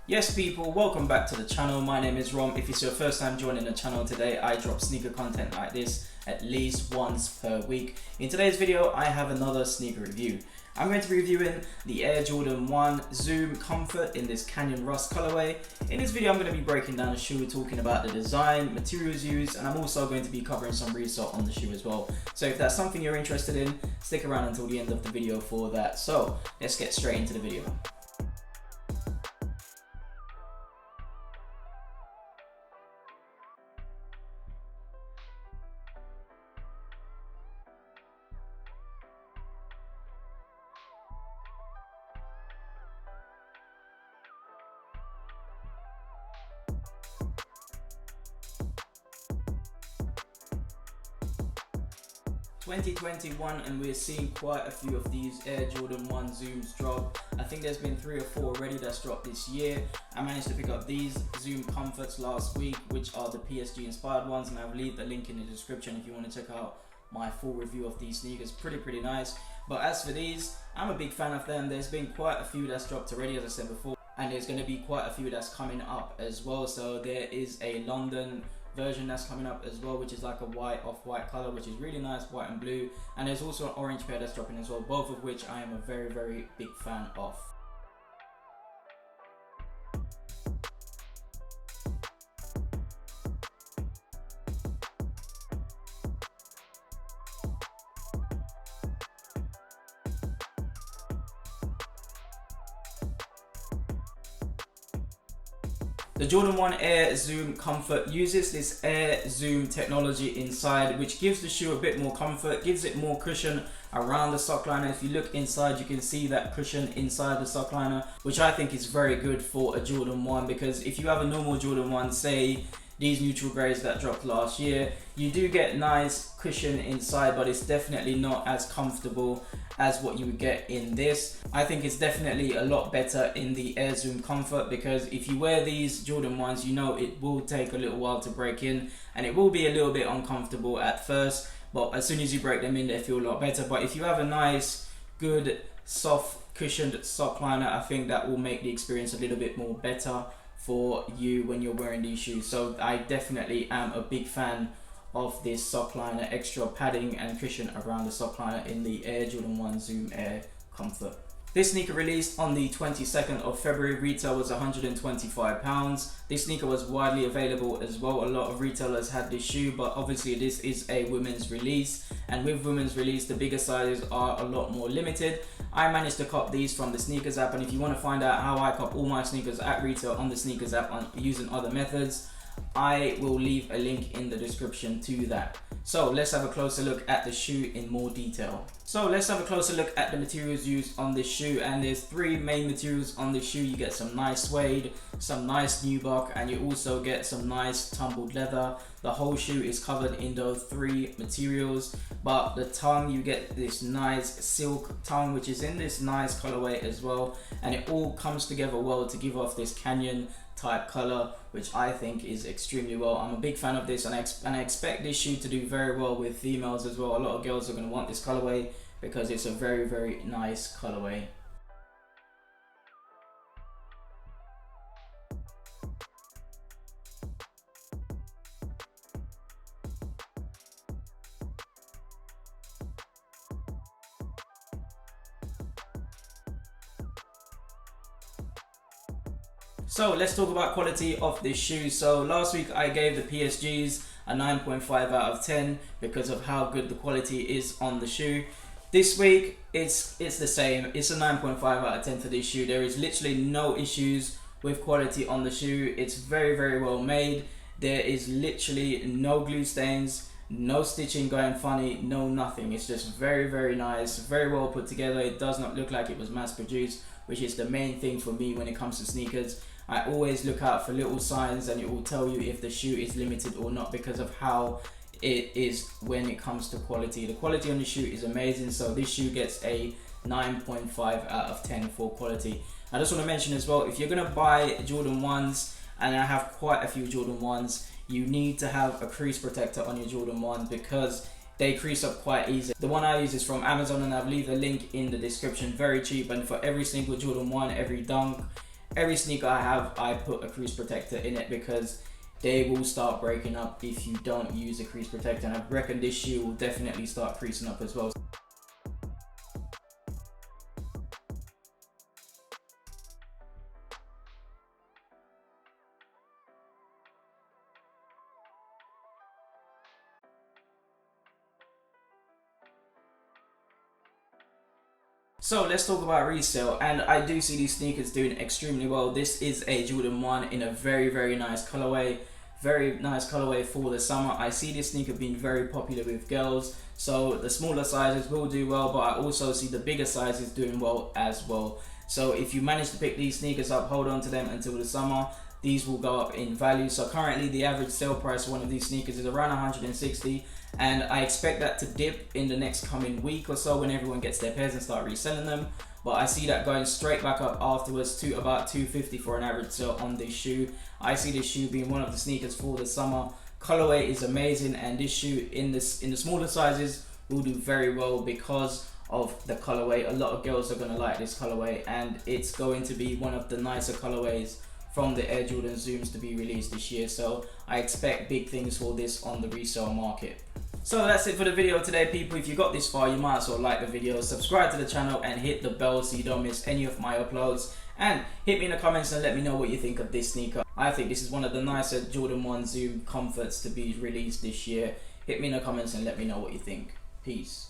Yes people, welcome back to the channel. My name is Rom. If it's your first time joining the channel today, I drop sneaker content like this at least once per week. In today's video, I have another sneaker review. I'm going to be reviewing the Air Jordan 1 Zoom Comfort in this Canyon Rust colorway. In this video, I'm going to be breaking down the shoe, talking about the design, materials used, and I'm also going to be covering some resale on the shoe as well. So if that's something you're interested in, stick around until the end of the video for that. So let's get straight into the video. 2021, and we're seeing quite a few of these Air Jordan 1 Zooms drop. I think there's been 3 or 4 already that's dropped this year. I managed to pick up these Zoom Comforts last week, which are the PSG inspired ones, and I'll leave the link in the description if you want to check out my full review of these sneakers. Pretty nice. But as for these, I'm a big fan of them. There's been quite a few that's dropped already, as I said before, and there's going to be quite a few that's coming up as well. So there is a London version that's coming up as well, which is like a white off-white color, which is really nice, white and blue, and there's also an orange pair that's dropping as well, both of which I am a very big fan of. The Jordan 1 Air Zoom Comfort uses this Air Zoom technology inside, which gives the shoe a bit more comfort, gives it more cushion around the sock liner. If you look inside, you can see that cushion inside the sock liner, which I think is very good for a Jordan 1, because if you have a normal Jordan 1, say these neutral greys that dropped last year, you do get nice cushion inside, but it's definitely not as comfortable as what you would get in this. I think it's definitely a lot better in the Air Zoom Comfort, because if you wear these Jordan 1s, you know it will take a little while to break in, and it will be a little bit uncomfortable at first, but as soon as you break them in, they feel a lot better. But if you have a nice, good, soft, cushioned sock liner, I think that will make the experience a little bit more better for you when you're wearing these shoes. So I definitely am a big fan of this sock liner, extra padding and cushion around the sock liner in the Air Jordan 1 Zoom Air Comfort. This sneaker released on the 22nd of February, retail was £125. This sneaker was widely available as well. A lot of retailers had this shoe, but obviously this is a women's release, and with women's release, the bigger sizes are a lot more limited. I managed to cop these from the Sneakers app, and if you want to find out how I cop all my sneakers at retail on the Sneakers app using other methods, I will leave a link in the description to that. So let's have a closer look at the shoe in more detail. So let's have a closer look at the materials used on this shoe, and there's 3 main materials on this shoe. You get some nice suede, some nice nubuck, and you also get some nice tumbled leather. The whole shoe is covered in those 3 materials, but the tongue, you get this nice silk tongue, which is in this nice colorway as well, and it all comes together well to give off this canyon type color, which I think is extremely well. I'm a big fan of this, and I expect this shoe to do very well with females as well. A lot of girls are going to want this colorway because it's a very nice colorway. So let's talk about quality of this shoe. So last week I gave the PSGs a 9.5 out of 10 because of how good the quality is on the shoe. This week it's the same. It's a 9.5 out of 10 for this shoe. There is literally no issues with quality on the shoe. It's very well made. There is literally no glue stains, no stitching going funny, no nothing. It's just very nice, very well put together. It does not look like it was mass produced, which is the main thing for me when it comes to sneakers. I always look out for little signs, and it will tell you if the shoe is limited or not because of how it is when it comes to quality. The quality on the shoe is amazing, so this shoe gets a 9.5 out of 10 for quality. I just want to mention as well, if you're going to buy Jordan 1s, and I have quite a few Jordan 1s, you need to have a crease protector on your Jordan 1s because they crease up quite easy. The one I use is from Amazon, and I'll leave a link in the description. Very cheap, and for every single Jordan 1, every dunk, every sneaker I have, I put a crease protector in it because they will start breaking up if you don't use a crease protector, and I reckon this shoe will definitely start creasing up as well. So let's talk about resale, and I do see these sneakers doing extremely well. This is a Jordan 1 in a very nice colorway, very nice colorway for the summer. I see this sneaker being very popular with girls, so the smaller sizes will do well, but I also see the bigger sizes doing well as well. So if you manage to pick these sneakers up, hold on to them until the summer. These will go up in value. So currently the average sale price for one of these sneakers is around 160, and I expect that to dip in the next coming week or so when everyone gets their pairs and start reselling them. But I see that going straight back up afterwards to about 250 for an average sale on this shoe. I see this shoe being one of the sneakers for the summer. Colorway is amazing, and this shoe in the smaller sizes will do very well because of the colorway. A lot of girls are going to like this colorway, and it's going to be one of the nicer colorways from the Air Jordan Zooms to be released this year. So I expect big things for this on the resale market. So that's it for the video today, people. If you got this far, you might as well like the video, subscribe to the channel, and hit the bell so you don't miss any of my uploads. And hit me in the comments and let me know what you think of this sneaker. I think this is one of the nicer Jordan 1 Zoom comforts to be released this year. Hit me in the comments and let me know what you think. Peace.